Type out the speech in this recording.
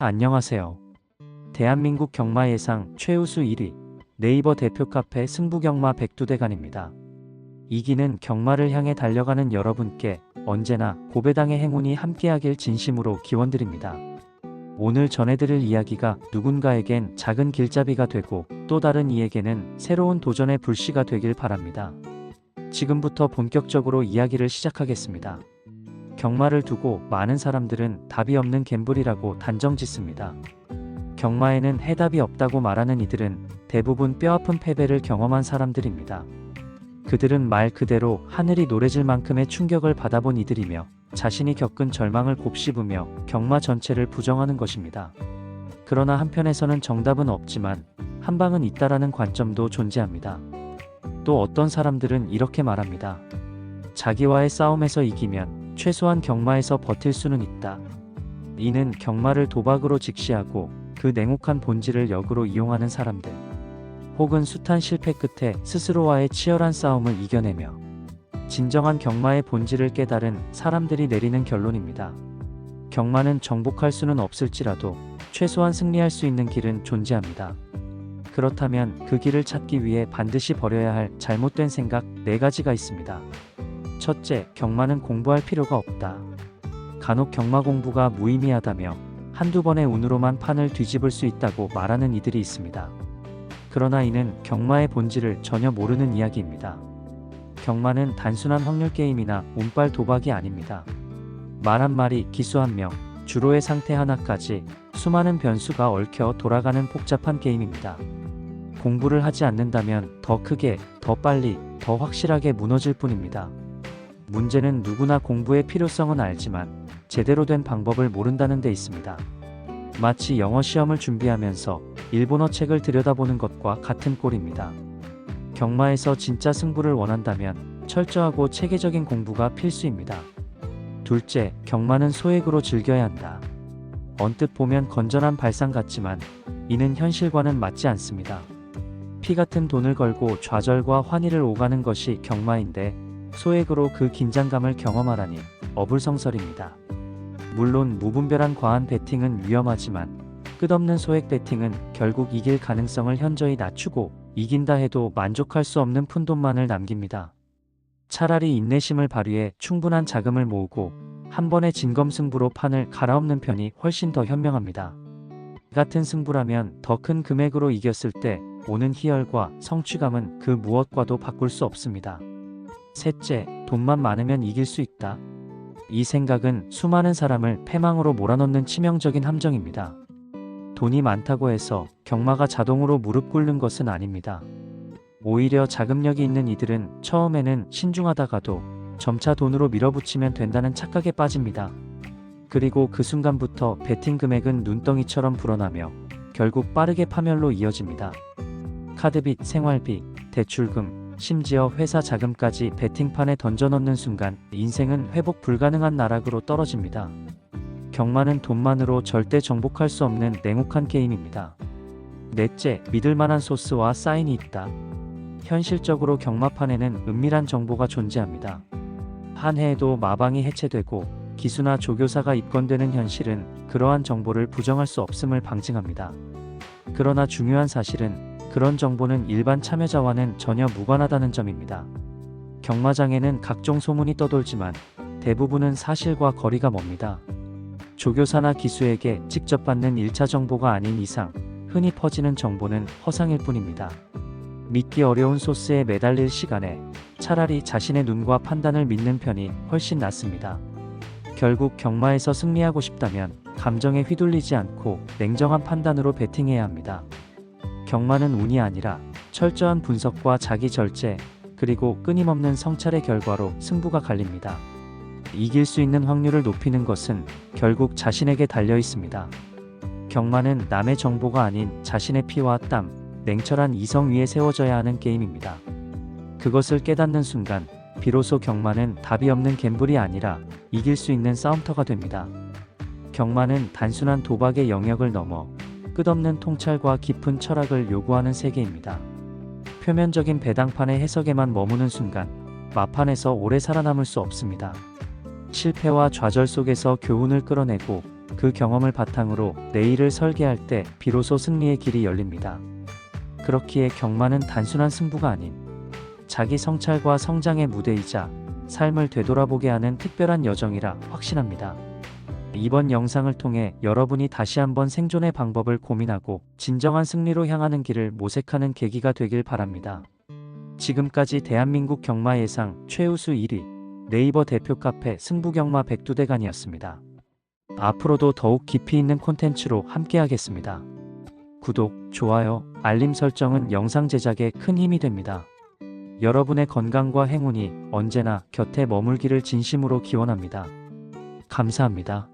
안녕하세요. 대한민국 경마 예상 최우수 1위 네이버 대표 카페 승부경마 백두대간입니다. 이기는 경마를 향해 달려가는 여러분께 언제나 고배당의 행운이 함께하길 진심으로 기원드립니다. 오늘 전해드릴 이야기가 누군가에겐 작은 길잡이가 되고 또 다른 이에게는 새로운 도전의 불씨가 되길 바랍니다. 지금부터 본격적으로 이야기를 시작하겠습니다. 경마를 두고 많은 사람들은 답이 없는 갬블이라고 단정짓습니다. 경마에는 해답이 없다고 말하는 이들은 대부분 뼈아픈 패배를 경험한 사람들입니다. 그들은 말 그대로 하늘이 노래질 만큼의 충격을 받아본 이들이며 자신이 겪은 절망을 곱씹으며 경마 전체를 부정하는 것입니다. 그러나 한편에서는 정답은 없지만 한방은 있다라는 관점도 존재합니다. 또 어떤 사람들은 이렇게 말합니다. 자기와의 싸움에서 이기면 최소한 경마에서 버틸 수는 있다. 이는 경마를 도박으로 직시하고 그 냉혹한 본질을 역으로 이용하는 사람들, 혹은 숱한 실패 끝에 스스로와의 치열한 싸움을 이겨내며 진정한 경마의 본질을 깨달은 사람들이 내리는 결론입니다. 경마는 정복할 수는 없을지라도 최소한 승리할 수 있는 길은 존재합니다. 그렇다면 그 길을 찾기 위해 반드시 버려야 할 잘못된 생각 4가지가 있습니다. 첫째, 경마는 공부할 필요가 없다. 간혹 경마 공부가 무의미하다며 한두 번의 운으로만 판을 뒤집을 수 있다고 말하는 이들이 있습니다. 그러나 이는 경마의 본질을 전혀 모르는 이야기입니다. 경마는 단순한 확률 게임이나 운빨 도박이 아닙니다. 말 한 마리, 기수 한 명, 주로의 상태 하나까지 수많은 변수가 얽혀 돌아가는 복잡한 게임입니다. 공부를 하지 않는다면 더 크게, 더 빨리, 더 확실하게 무너질 뿐입니다. 문제는 누구나 공부의 필요성은 알지만 제대로 된 방법을 모른다는 데 있습니다. 마치 영어 시험을 준비하면서 일본어 책을 들여다보는 것과 같은 꼴입니다. 경마에서 진짜 승부를 원한다면 철저하고 체계적인 공부가 필수입니다. 둘째, 경마는 소액으로 즐겨야 한다. 언뜻 보면 건전한 발상 같지만 이는 현실과는 맞지 않습니다. 피 같은 돈을 걸고 좌절과 환희를 오가는 것이 경마인데 소액으로 그 긴장감을 경험하라니 어불성설입니다. 물론 무분별한 과한 베팅은 위험하지만 끝없는 소액 베팅은 결국 이길 가능성을 현저히 낮추고 이긴다 해도 만족할 수 없는 푼돈만을 남깁니다. 차라리 인내심을 발휘해 충분한 자금을 모으고 한 번의 진검승부로 판을 갈아엎는 편이 훨씬 더 현명합니다. 같은 승부라면 더 큰 금액으로 이겼을 때 오는 희열과 성취감은 그 무엇과도 바꿀 수 없습니다. 셋째, 돈만 많으면 이길 수 있다. 이 생각은 수많은 사람을 패망으로 몰아넣는 치명적인 함정입니다. 돈이 많다고 해서 경마가 자동으로 무릎 꿇는 것은 아닙니다. 오히려 자금력이 있는 이들은 처음에는 신중하다가도 점차 돈으로 밀어붙이면 된다는 착각에 빠집니다. 그리고 그 순간부터 베팅 금액은 눈덩이처럼 불어나며 결국 빠르게 파멸로 이어집니다. 카드빚, 생활비, 대출금, 심지어 회사 자금까지 베팅판에 던져넣는 순간 인생은 회복 불가능한 나락으로 떨어집니다. 경마는 돈만으로 절대 정복할 수 없는 냉혹한 게임입니다. 넷째, 믿을만한 소스와 사인이 있다. 현실적으로 경마판에는 은밀한 정보가 존재합니다. 한 해에도 마방이 해체되고 기수나 조교사가 입건되는 현실은 그러한 정보를 부정할 수 없음을 방증합니다. 그러나 중요한 사실은 그런 정보는 일반 참여자와는 전혀 무관하다는 점입니다. 경마장에는 각종 소문이 떠돌지만 대부분은 사실과 거리가 멉니다. 조교사나 기수에게 직접 받는 1차 정보가 아닌 이상 흔히 퍼지는 정보는 허상일 뿐입니다. 믿기 어려운 소스에 매달릴 시간에 차라리 자신의 눈과 판단을 믿는 편이 훨씬 낫습니다. 결국 경마에서 승리하고 싶다면 감정에 휘둘리지 않고 냉정한 판단으로 베팅해야 합니다. 경마는 운이 아니라 철저한 분석과 자기 절제, 그리고 끊임없는 성찰의 결과로 승부가 갈립니다. 이길 수 있는 확률을 높이는 것은 결국 자신에게 달려 있습니다. 경마는 남의 정보가 아닌 자신의 피와 땀, 냉철한 이성 위에 세워져야 하는 게임입니다. 그것을 깨닫는 순간 비로소 경마는 답이 없는 갬블이 아니라 이길 수 있는 싸움터가 됩니다. 경마는 단순한 도박의 영역을 넘어 끝없는 통찰과 깊은 철학을 요구하는 세계입니다. 표면적인 배당판의 해석에만 머무는 순간 마판에서 오래 살아남을 수 없습니다. 실패와 좌절 속에서 교훈을 끌어내고 그 경험을 바탕으로 내일을 설계할 때 비로소 승리의 길이 열립니다. 그렇기에 경마는 단순한 승부가 아닌 자기 성찰과 성장의 무대이자 삶을 되돌아보게 하는 특별한 여정이라 확신합니다. 이번 영상을 통해 여러분이 다시 한번 생존의 방법을 고민하고 진정한 승리로 향하는 길을 모색하는 계기가 되길 바랍니다. 지금까지 대한민국 경마 예상 최우수 1위 네이버 대표 카페 승부경마 백두대간이었습니다. 앞으로도 더욱 깊이 있는 콘텐츠로 함께하겠습니다. 구독, 좋아요, 알림 설정은 영상 제작에 큰 힘이 됩니다. 여러분의 건강과 행운이 언제나 곁에 머물기를 진심으로 기원합니다. 감사합니다.